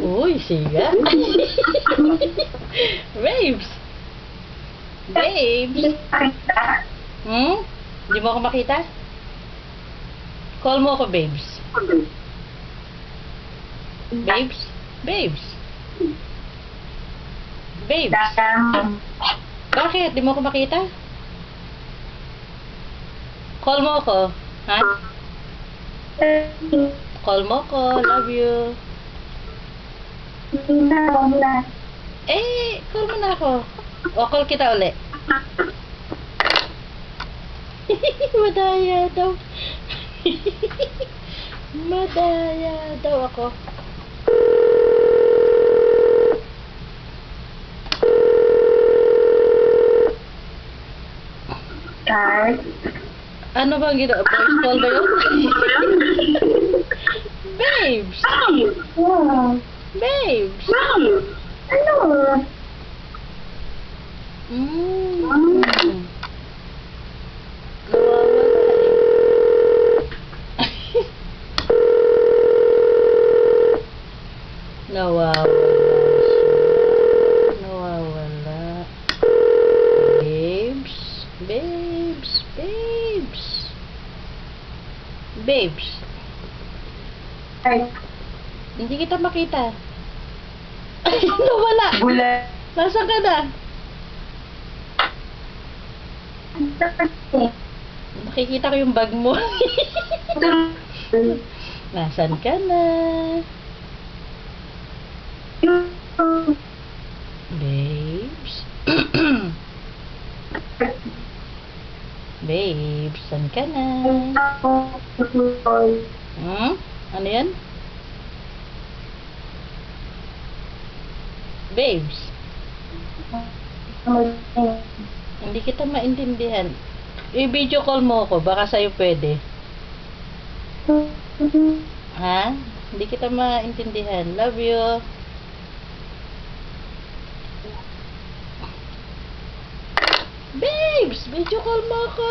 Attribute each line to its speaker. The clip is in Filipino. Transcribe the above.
Speaker 1: Uy, siga. Babes. Babes. Hmm? Hindi mo ako makita? Call mo ako, babes. Babes? Babes? Babes? Bakit? Di mo ako makita? Call mo ako. Ha? Call mo ako. Love you. Eh, call mo na ako. O, call kita uli. Madaya daw. Madaya daw ako. Ano bang gina? Voice call ba yun? Babes! Babes!
Speaker 2: Ano?
Speaker 1: Nawawala siya. Nawawala. Babes. Babes. Babes. Babes.
Speaker 2: Ay,
Speaker 1: Hindi kita makita. Ay, nawala.
Speaker 2: gula.
Speaker 1: Nasaan ka na? Nakikita ko yung bag mo. Nasaan ka na? Babes. Babes, saan ka na? Hmm? Ano yan? Babes, hindi kita maintindihan. I-video call mo ako, baka sa'yo pwede. Ha? Hindi kita maintindihan. Love you. Babes, video call mo ako.